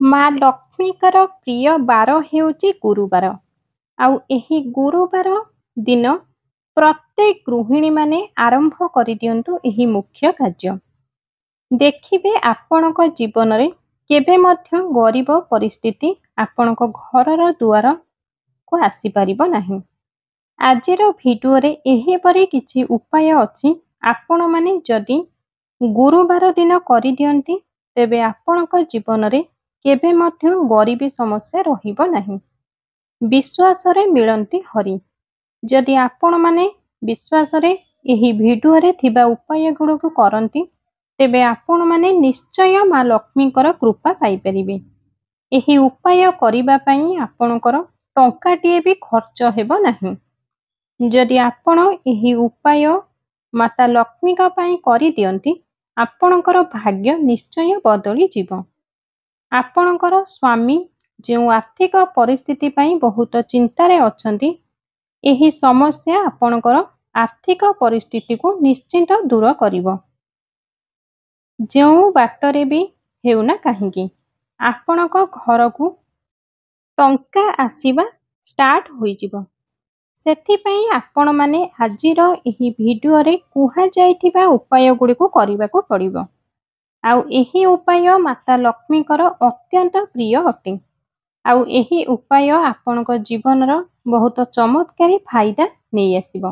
ମା ଲକ୍ଷ୍ମୀଙ୍କର ପ୍ରିୟ ବାର ହେଉଛି ଗୁରୁବାର। ଆଉ ଏହି ଗୁରୁବାର ଦିନ ପ୍ରତ୍ୟେକ ଗୃହିଣୀମାନେ ଆରମ୍ଭ କରିଦିଅନ୍ତୁ ଏହି ମୁଖ୍ୟ କାର୍ଯ୍ୟ। ଦେଖିବେ ଆପଣଙ୍କ ଜୀବନରେ କେବେ ମଧ୍ୟ ଗରିବ ପରିସ୍ଥିତି ଆପଣଙ୍କ ଘରର ଦୁଆରକୁ ଆସିପାରିବ ନାହିଁ। ଆଜିର ଭିଡ଼ିଓରେ ଏହିପରି କିଛି ଉପାୟ ଅଛି, ଆପଣମାନେ ଯଦି ଗୁରୁବାର ଦିନ କରିଦିଅନ୍ତି ତେବେ ଆପଣଙ୍କ ଜୀବନରେ କେବେ ମଧ୍ୟ ଗରିବୀ ସମସ୍ୟା ରହିବ ନାହିଁ। ବିଶ୍ୱାସରେ ମିଳନ୍ତି ହରି। ଯଦି ଆପଣମାନେ ବିଶ୍ୱାସରେ ଏହି ଭିଡ଼ିଓରେ ଥିବା ଉପାୟ ଗୁଡ଼ିକୁ କରନ୍ତି ତେବେ ଆପଣମାନେ ନିଶ୍ଚୟ ମା ଲକ୍ଷ୍ମୀଙ୍କର କୃପା ପାଇପାରିବେ। ଏହି ଉପାୟ କରିବା ପାଇଁ ଆପଣଙ୍କର ଟଙ୍କାଟିଏ ବି ଖର୍ଚ୍ଚ ହେବ ନାହିଁ। ଯଦି ଆପଣ ଏହି ଉପାୟ ମାତା ଲକ୍ଷ୍ମୀଙ୍କ ପାଇଁ କରିଦିଅନ୍ତି ଆପଣଙ୍କର ଭାଗ୍ୟ ନିଶ୍ଚୟ ବଦଳିଯିବ। ଆପଣଙ୍କର ସ୍ୱାମୀ ଯେଉଁ ଆର୍ଥିକ ପରିସ୍ଥିତି ପାଇଁ ବହୁତ ଚିନ୍ତାରେ ଅଛନ୍ତି, ଏହି ସମସ୍ୟା ଆପଣଙ୍କର ଆର୍ଥିକ ପରିସ୍ଥିତିକୁ ନିଶ୍ଚିତ ଦୂର କରିବ। ଯେଉଁ ବାଟରେ ବି ହେଉନା କାହିଁକି ଆପଣଙ୍କ ଘରକୁ ଟଙ୍କା ଆସିବା ଷ୍ଟାର୍ଟ ହୋଇଯିବ। ସେଥିପାଇଁ ଆପଣମାନେ ଆଜିର ଏହି ଭିଡ଼ିଓରେ କୁହାଯାଇଥିବା ଉପାୟ ଗୁଡ଼ିକୁ କରିବାକୁ ପଡ଼ିବ। ଆଉ ଏହି ଉପାୟ ମାତା ଲକ୍ଷ୍ମୀଙ୍କର ଅତ୍ୟନ୍ତ ପ୍ରିୟ ଅଟେ। ଆଉ ଏହି ଉପାୟ ଆପଣଙ୍କ ଜୀବନର ବହୁତ ଚମତ୍କାରୀ ଫାଇଦା ନେଇ ଆସିବ।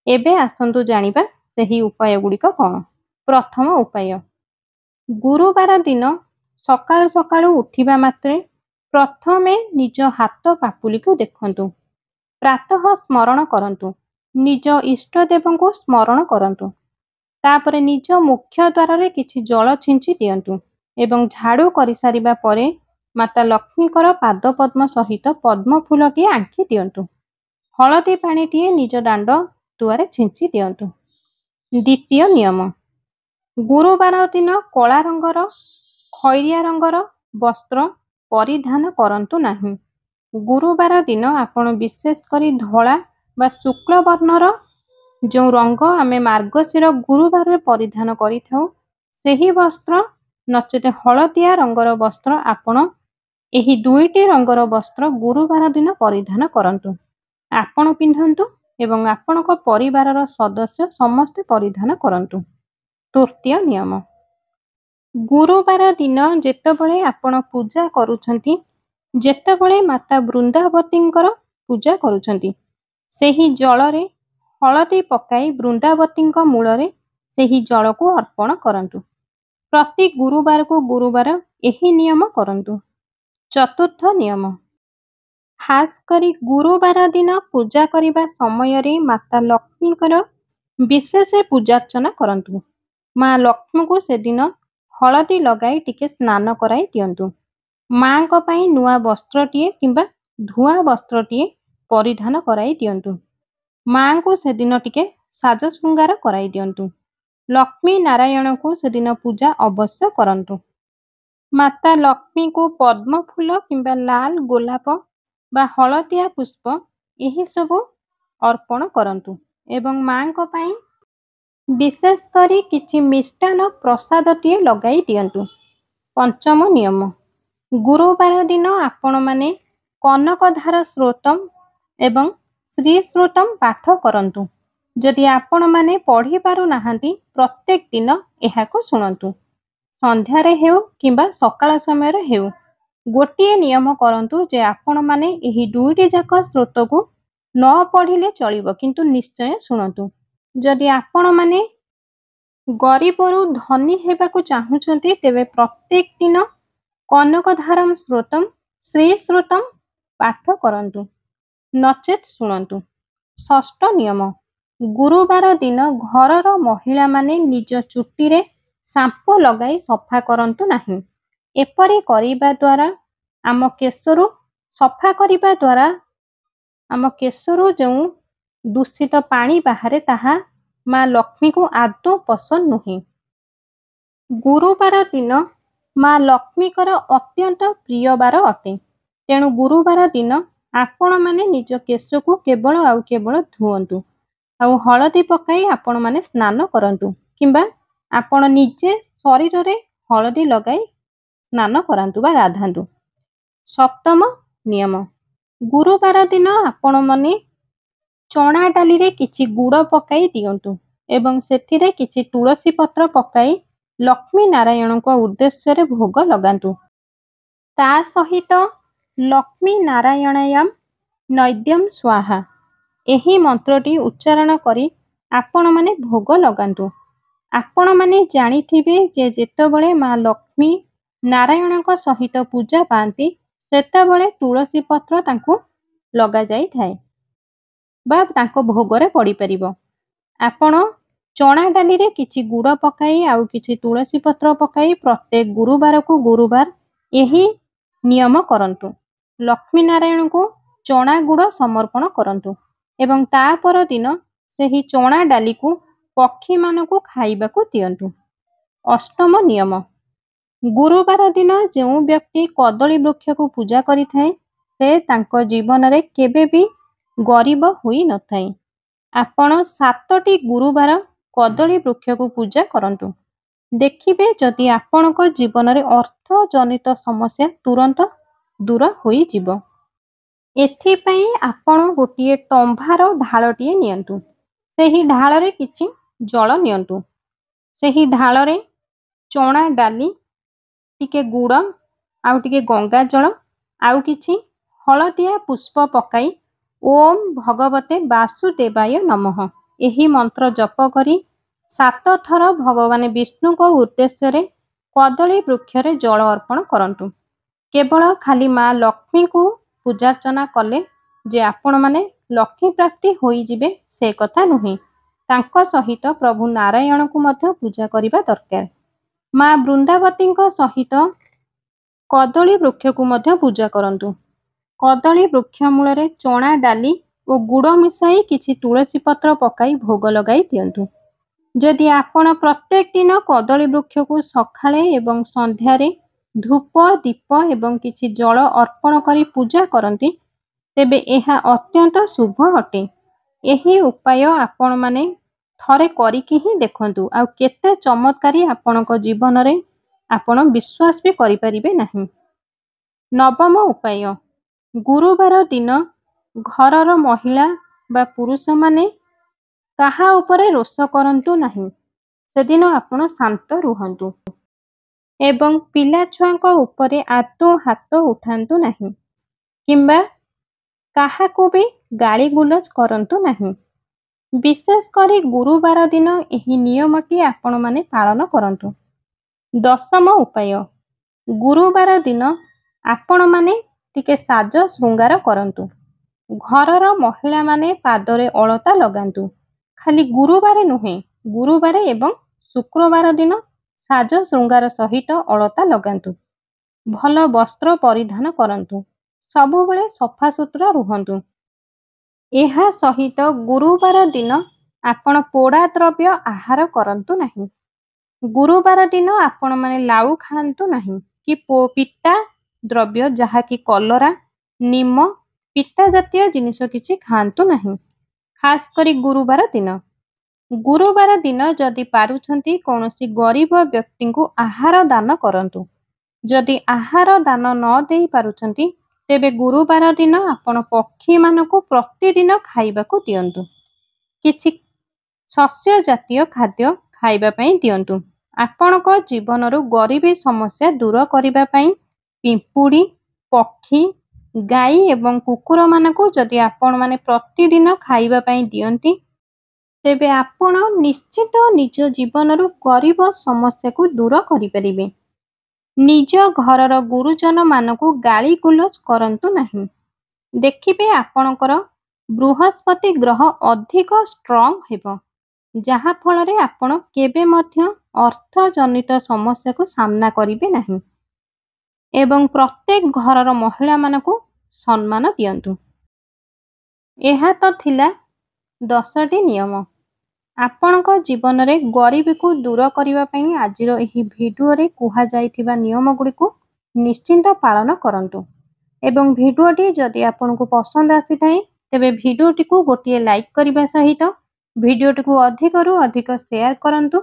ଏବେ ଆସନ୍ତୁ ଜାଣିବା ସେହି ଉପାୟ ଗୁଡ଼ିକ କ'ଣ। ପ୍ରଥମ ଉପାୟ, ଗୁରୁବାର ଦିନ ସକାଳୁ ସକାଳୁ ଉଠିବା ମାତ୍ରେ ପ୍ରଥମେ ନିଜ ହାତ ପାପୁଲିକୁ ଦେଖନ୍ତୁ। ପ୍ରାତଃ ସ୍ମରଣ କରନ୍ତୁ, ନିଜ ଇଷ୍ଟଦେବଙ୍କୁ ସ୍ମରଣ କରନ୍ତୁ। ତାପରେ ନିଜ ମୁଖ୍ୟ ଦ୍ୱାରରେ କିଛି ଜଳ ଛିଞ୍ଚି ଦିଅନ୍ତୁ ଏବଂ ଝାଡ଼ୁ କରିସାରିବା ପରେ ମାତା ଲକ୍ଷ୍ମୀଙ୍କର ପାଦପଦ୍ମ ସହିତ ପଦ୍ମ ଫୁଲଟିଏ ଆଙ୍କି ଦିଅନ୍ତୁ। ହଳଦୀ ପାଣିଟିଏ ନିଜ ଦାଣ୍ଡ ଦୁଆରେ ଛିଞ୍ଚି ଦିଅନ୍ତୁ। ଦ୍ୱିତୀୟ ନିୟମ, ଗୁରୁବାର ଦିନ କଳା ରଙ୍ଗର, ଖଇରିଆ ରଙ୍ଗର ବସ୍ତ୍ର ପରିଧାନ କରନ୍ତୁ ନାହିଁ। ଗୁରୁବାର ଦିନ ଆପଣ ବିଶେଷ କରି ଧଳା ବା ଶୁକ୍ଳ ବର୍ଣ୍ଣର ଯେଉଁ ରଙ୍ଗ ଆମେ ମାର୍ଗଶିର ଗୁରୁବାରରେ ପରିଧାନ କରିଥାଉ ସେହି ବସ୍ତ୍ର ନଚେତ ହଳଦିଆ ରଙ୍ଗର ବସ୍ତ୍ର ଆପଣ ଏହି ଦୁଇଟି ରଙ୍ଗର ବସ୍ତ୍ର ଗୁରୁବାର ଦିନ ପରିଧାନ କରନ୍ତୁ। ଆପଣ ପିନ୍ଧନ୍ତୁ ଏବଂ ଆପଣଙ୍କ ପରିବାରର ସଦସ୍ୟ ସମସ୍ତେ ପରିଧାନ କରନ୍ତୁ। ତୃତୀୟ ନିୟମ, ଗୁରୁବାର ଦିନ ଯେତେବେଳେ ଆପଣ ପୂଜା କରୁଛନ୍ତି, ଯେତେବେଳେ ମାତା ବୃନ୍ଦାବତୀଙ୍କର ପୂଜା କରୁଛନ୍ତି, ସେହି ଜଳରେ ହଳଦୀ ପକାଇ ବୃନ୍ଦାବତୀଙ୍କ ମୂଳରେ ସେହି ଜଳକୁ ଅର୍ପଣ କରନ୍ତୁ। ପ୍ରତି ଗୁରୁବାରକୁ ଗୁରୁବାର ଏହି ନିୟମ କରନ୍ତୁ। ଚତୁର୍ଥ ନିୟମ, ଖାସ୍ କରି ଗୁରୁବାର ଦିନ ପୂଜା କରିବା ସମୟରେ ମାତା ଲକ୍ଷ୍ମୀଙ୍କର ବିଶେଷ ପୂଜାର୍ଚ୍ଚନା କରନ୍ତୁ। ମା ଲକ୍ଷ୍ମୀଙ୍କୁ ସେଦିନ ହଳଦୀ ଲଗାଇ ଟିକେ ସ୍ନାନ କରାଇ ଦିଅନ୍ତୁ। ମାଙ୍କ ପାଇଁ ନୂଆ ବସ୍ତ୍ରଟିଏ କିମ୍ବା ଧୂଆ ବସ୍ତ୍ରଟିଏ ପରିଧାନ କରାଇ ଦିଅନ୍ତୁ। ମାଙ୍କୁ ସେଦିନ ଟିକେ ସାଜ ଶୃଙ୍ଗାର କରାଇ ଦିଅନ୍ତୁ। ଲକ୍ଷ୍ମୀ ନାରାୟଣଙ୍କୁ ସେଦିନ ପୂଜା ଅବଶ୍ୟ କରନ୍ତୁ। ମାତା ଲକ୍ଷ୍ମୀଙ୍କୁ ପଦ୍ମ ଫୁଲ କିମ୍ବା ଲାଲ ଗୋଲାପ ବା ହଳଦିଆ ପୁଷ୍ପ ଏହିସବୁ ଅର୍ପଣ କରନ୍ତୁ ଏବଂ ମାଙ୍କ ପାଇଁ ବିଶେଷ କରି କିଛି ମିଷ୍ଟାନ୍ନ ପ୍ରସାଦଟିଏ ଲଗାଇ ଦିଅନ୍ତୁ। ପଞ୍ଚମ ନିୟମ, ଗୁରୁବାର ଦିନ ଆପଣମାନେ କନକଧାର ସ୍ତୋତ୍ରମ୍ ଏବଂ ଶ୍ରୀ ସ୍ତୋତ୍ରମ୍ ପାଠ କରନ୍ତୁ। ଯଦି ଆପଣମାନେ ପଢ଼ି ପାରୁନାହାନ୍ତି ପ୍ରତ୍ୟେକ ଦିନ ଏହାକୁ ଶୁଣନ୍ତୁ। ସନ୍ଧ୍ୟାରେ ହେଉ କିମ୍ବା ସକାଳ ସମୟରେ ହେଉ ଗୋଟିଏ ନିୟମ କରନ୍ତୁ ଯେ ଆପଣମାନେ ଏହି ଦୁଇଟି ଯାକ ସ୍ତୋତ୍ରକୁ ନ ପଢ଼ିଲେ ଚଳିବ କିନ୍ତୁ ନିଶ୍ଚୟ ଶୁଣନ୍ତୁ। ଯଦି ଆପଣମାନେ ଗରିବରୁ ଧନୀ ହେବାକୁ ଚାହୁଁଛନ୍ତି ତେବେ ପ୍ରତ୍ୟେକ ଦିନ କନକଧାରମ୍ ସ୍ତୋତ୍ରମ୍ ଶ୍ରୀ ସ୍ତୋତ୍ରମ୍ ପାଠ କରନ୍ତୁ ନଚେତ୍ ଶୁଣନ୍ତୁ। ଷଷ୍ଠ ନିୟମ, ଗୁରୁବାର ଦିନ ଘରର ମହିଳାମାନେ ନିଜ ଚୁଟିରେ ସାମ୍ପୁ ଲଗାଇ ସଫା କରନ୍ତୁ ନାହିଁ। ଏପରି କରିବା ଦ୍ୱାରା ଆମ କେଶରୁ ଯେଉଁ ଦୂଷିତ ପାଣି ବାହାରେ ତାହା ମା ଲକ୍ଷ୍ମୀଙ୍କୁ ଆଦୌ ପସନ୍ଦ ନୁହେଁ। ଗୁରୁବାର ଦିନ ମା ଲକ୍ଷ୍ମୀଙ୍କର ଅତ୍ୟନ୍ତ ପ୍ରିୟ ବାର ଅଟେ। ତେଣୁ ଗୁରୁବାର ଦିନ ଆପଣମାନେ ନିଜ କେଶକୁ କେବଳ ଆଉ କେବଳ ଧୁଅନ୍ତୁ ଆଉ ହଳଦୀ ପକାଇ ଆପଣମାନେ ସ୍ନାନ କରନ୍ତୁ କିମ୍ବା ଆପଣ ନିଜେ ଶରୀରରେ ହଳଦୀ ଲଗାଇ ସ୍ନାନ କରାନ୍ତୁ ବା ଗାଧାନ୍ତୁ। ସପ୍ତମ ନିୟମ, ଗୁରୁବାର ଦିନ ଆପଣମାନେ ଚଣା ଡାଲିରେ କିଛି ଗୁଡ଼ ପକାଇ ଦିଅନ୍ତୁ ଏବଂ ସେଥିରେ କିଛି ତୁଳସୀ ପତ୍ର ପକାଇ ଲକ୍ଷ୍ମୀ ନାରାୟଣଙ୍କ ଉଦ୍ଦେଶ୍ୟରେ ଭୋଗ ଲଗାନ୍ତୁ। ତା ସହିତ ଲକ୍ଷ୍ମୀ ନାରାୟଣାୟାମ୍ ନୈଦ୍ୟମ୍ ସ୍ୱାହା ଏହି ମନ୍ତ୍ରଟି ଉଚ୍ଚାରଣ କରି ଆପଣମାନେ ଭୋଗ ଲଗାନ୍ତୁ। ଆପଣମାନେ ଜାଣିଥିବେ ଯେ ଯେତେବେଳେ ମା ଲକ୍ଷ୍ମୀ ନାରାୟଣଙ୍କ ସହିତ ପୂଜା ପାଆନ୍ତି ସେତେବେଳେ ତୁଳସୀ ପତ୍ର ତାଙ୍କୁ ଲଗାଯାଇଥାଏ ବା ତାଙ୍କ ଭୋଗରେ ପଡ଼ିପାରିବ। ଆପଣ ଚଣା ଡାଲିରେ କିଛି ଗୁଡ଼ ପକାଇ ଆଉ କିଛି ତୁଳସୀ ପତ୍ର ପକାଇ ପ୍ରତ୍ୟେକ ଗୁରୁବାରକୁ ଗୁରୁବାର ଏହି ନିୟମ କରନ୍ତୁ। ଲକ୍ଷ୍ମୀ ନାରାୟଣଙ୍କୁ ଚଣା ଗୁଡ଼ ସମର୍ପଣ କରନ୍ତୁ ଏବଂ ତା ପରଦିନ ସେହି ଚଣା ଡାଲିକୁ ପକ୍ଷୀମାନଙ୍କୁ ଖାଇବାକୁ ଦିଅନ୍ତୁ। ଅଷ୍ଟମ ନିୟମ, ଗୁରୁବାର ଦିନ ଯେଉଁ ବ୍ୟକ୍ତି କଦଳୀ ବୃକ୍ଷକୁ ପୂଜା କରିଥାଏ ସେ ତାଙ୍କ ଜୀବନରେ କେବେ ବି ଗରିବ ହୋଇନଥାଏ। ଆପଣ 7ଟି ଗୁରୁବାର କଦଳୀ ବୃକ୍ଷକୁ ପୂଜା କରନ୍ତୁ। ଦେଖିବେ ଯଦି ଆପଣଙ୍କ ଜୀବନରେ ଅର୍ଥଜନିତ ସମସ୍ୟା ତୁରନ୍ତ ଦୂର ହୋଇଯିବ। ଏଥିପାଇଁ ଆପଣ ଗୋଟିଏ ତମ୍ଭାର ଢାଳଟିଏ ନିଅନ୍ତୁ। ସେହି ଢାଳରେ କିଛି ଜଳ ନିଅନ୍ତୁ। ସେହି ଢାଳରେ ଚଣା ଡାଲି, ଟିକେ ଗୁଡ଼ ଆଉ ଟିକେ ଗଙ୍ଗା ଜଳ ଆଉ କିଛି ହଳଦିଆ ପୁଷ୍ପ ପକାଇ ଓମ୍ ଭଗବତେ ବାସୁଦେବାୟ ନମଃ ଏହି ମନ୍ତ୍ର ଜପ କରି 7 ଥର ଭଗବାନ ବିଷ୍ଣୁଙ୍କ ଉଦ୍ଦେଶ୍ୟରେ କଦଳୀ ବୃକ୍ଷରେ ଜଳ ଅର୍ପଣ କରନ୍ତୁ। କେବଳ ଖାଲି ମା ଲକ୍ଷ୍ମୀଙ୍କୁ ପୂଜାର୍ଚ୍ଚନା କଲେ ଯେ ଆପଣମାନେ ଲକ୍ଷ୍ମୀ ପ୍ରାପ୍ତି ହୋଇଯିବେ ସେ କଥା ନୁହେଁ। ତାଙ୍କ ସହିତ ପ୍ରଭୁ ନାରାୟଣଙ୍କୁ ମଧ୍ୟ ପୂଜା କରିବା ଦରକାର। ମା ବୃନ୍ଦାବତୀଙ୍କ ସହିତ କଦଳୀ ବୃକ୍ଷକୁ ମଧ୍ୟ ପୂଜା କରନ୍ତୁ। କଦଳୀ ବୃକ୍ଷ ମୂଳରେ ଚଣା ଡାଲି ଓ ଗୁଡ଼ ମିଶାଇ କିଛି ତୁଳସୀ ପତ୍ର ପକାଇ ଭୋଗ ଲଗାଇ ଦିଅନ୍ତୁ। ଯଦି ଆପଣ ପ୍ରତ୍ୟେକ ଦିନ କଦଳୀ ବୃକ୍ଷକୁ ସକାଳେ ଏବଂ ସନ୍ଧ୍ୟାରେ ଧୂପ ଦୀପ ଏବଂ କିଛି ଜଳ ଅର୍ପଣ କରି ପୂଜା କରନ୍ତି ତେବେ ଏହା ଅତ୍ୟନ୍ତ ଶୁଭ ଅଟେ। ଏହି ଉପାୟ ଆପଣମାନେ ଥରେ କରିକି ହିଁ ଦେଖନ୍ତୁ ଆଉ କେତେ ଚମତ୍କାରୀ ଆପଣଙ୍କ ଜୀବନରେ ଆପଣ ବିଶ୍ୱାସ ବି କରିପାରିବେ ନାହିଁ। ନବମ ଉପାୟ, ଗୁରୁବାର ଦିନ ଘରର ମହିଳା ବା ପୁରୁଷମାନେ କାହା ଉପରେ ରୋଷ କରନ୍ତୁ ନାହିଁ। ସେଦିନ ଆପଣ ଶାନ୍ତ ରୁହନ୍ତୁ ଏବଂ ପିଲାଛୁଆଙ୍କ ଉପରେ ଆଦୌ ହାତ ଉଠାନ୍ତୁ ନାହିଁ କିମ୍ବା କାହାକୁ ବି ଗାଳି ଗୁଲଜ କରନ୍ତୁ ନାହିଁ। ବିଶେଷ କରି ଗୁରୁବାର ଦିନ ଏହି ନିୟମଟି ଆପଣମାନେ ପାଳନ କରନ୍ତୁ। ଦଶମ ଉପାୟ, ଗୁରୁବାର ଦିନ ଆପଣମାନେ ଟିକେ ସାଜ ଶୃଙ୍ଗାର କରନ୍ତୁ। ଘରର ମହିଳାମାନେ ପାଦରେ ଅଳତା ଲଗାନ୍ତୁ। ଖାଲି ଗୁରୁବାର ନୁହେଁ, ଗୁରୁବାର ଏବଂ ଶୁକ୍ରବାର ଦିନ ସାଜ ଶୃଙ୍ଗାର ସହିତ ଅଳତା ଲଗାନ୍ତୁ। ଭଲ ବସ୍ତ୍ର ପରିଧାନ କରନ୍ତୁ। ସବୁବେଳେ ସଫାସୁତୁରା ରୁହନ୍ତୁ। ଏହା ସହିତ ଗୁରୁବାର ଦିନ ଆପଣ ପୋଡ଼ା ଦ୍ରବ୍ୟ ଆହାର କରନ୍ତୁ ନାହିଁ। ଗୁରୁବାର ଦିନ ଆପଣମାନେ ଲାଉ ଖାଆନ୍ତୁ ନାହିଁ କି ପିତା ଦ୍ରବ୍ୟ ଯାହାକି କଲରା, ନିମ, ପିତା ଜାତୀୟ ଜିନିଷ କିଛି ଖାଆନ୍ତୁ ନାହିଁ। ଖାସ୍ କରି ଗୁରୁବାର ଦିନ। ଗୁରୁବାର ଦିନ ଯଦି ପାରୁଛନ୍ତି କୌଣସି ଗରିବ ବ୍ୟକ୍ତିଙ୍କୁ ଆହାର ଦାନ କରନ୍ତୁ। ଯଦି ଆହାର ଦାନ ନ ଦେଇ ପାରୁଛନ୍ତି ତେବେ ଗୁରୁବାର ଦିନ ଆପଣ ପକ୍ଷୀମାନଙ୍କୁ ପ୍ରତିଦିନ ଖାଇବାକୁ ଦିଅନ୍ତୁ। କିଛି ଶସ୍ୟ ଜାତୀୟ ଖାଦ୍ୟ ଖାଇବା ପାଇଁ ଦିଅନ୍ତୁ। ଆପଣଙ୍କ ଜୀବନରୁ ଗରିବୀ ସମସ୍ୟା ଦୂର କରିବା ପାଇଁ ପିମ୍ପୁଡ଼ି, ପକ୍ଷୀ, ଗାଈ ଏବଂ କୁକୁରମାନଙ୍କୁ ଯଦି ଆପଣମାନେ ପ୍ରତିଦିନ ଖାଇବା ପାଇଁ ଦିଅନ୍ତି ତେବେ ଆପଣ ନିଶ୍ଚିତ ନିଜ ଜୀବନରୁ ଗରିବ ସମସ୍ୟାକୁ ଦୂର କରିପାରିବେ। ନିଜ ଘରର ଗୁରୁଜନମାନଙ୍କୁ ଗାଳି ଗୁଲଜ କରନ୍ତୁ ନାହିଁ। ଦେଖିବେ ଆପଣଙ୍କର ବୃହସ୍ପତି ଗ୍ରହ ଅଧିକ ଷ୍ଟ୍ରଙ୍ଗ ହେବ ଯାହାଫଳରେ ଆପଣ କେବେ ମଧ୍ୟ ଅର୍ଥଜନିତ ସମସ୍ୟାକୁ ସାମ୍ନା କରିବେ ନାହିଁ ଏବଂ ପ୍ରତ୍ୟେକ ଘରର ମହିଳାମାନଙ୍କୁ ସମ୍ମାନ ଦିଅନ୍ତୁ। ଏହା ତ ଥିଲା 10ଟି ନିୟମ। ଆପଣଙ୍କ ଜୀବନରେ ଗରିବୀକୁ ଦୂର କରିବା ପାଇଁ ଆଜିର ଏହି ଭିଡ଼ିଓରେ କୁହାଯାଇଥିବା ନିୟମଗୁଡ଼ିକୁ ନିଶ୍ଚିନ୍ତ ପାଳନ କରନ୍ତୁ ଏବଂ ଭିଡ଼ିଓଟି ଯଦି ଆପଣଙ୍କୁ ପସନ୍ଦ ଆସିଥାଏ ତେବେ ଭିଡ଼ିଓଟିକୁ ଗୋଟିଏ ଲାଇକ୍ କରିବା ସହିତ ଭିଡ଼ିଓଟିକୁ ଅଧିକରୁ ଅଧିକ ସେୟାର କରନ୍ତୁ।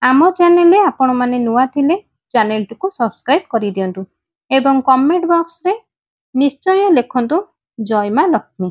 ଆମ ଚ୍ୟାନେଲରେ ଆପଣମାନେ ନୂଆ ଥିଲେ ଚ୍ୟାନେଲଟିକୁ ସବସ୍କ୍ରାଇବ୍ କରିଦିଅନ୍ତୁ ଏବଂ କମେଣ୍ଟ ବକ୍ସରେ ନିଶ୍ଚୟ ଲେଖନ୍ତୁ ଜୟ ମା ଲକ୍ଷ୍ମୀ।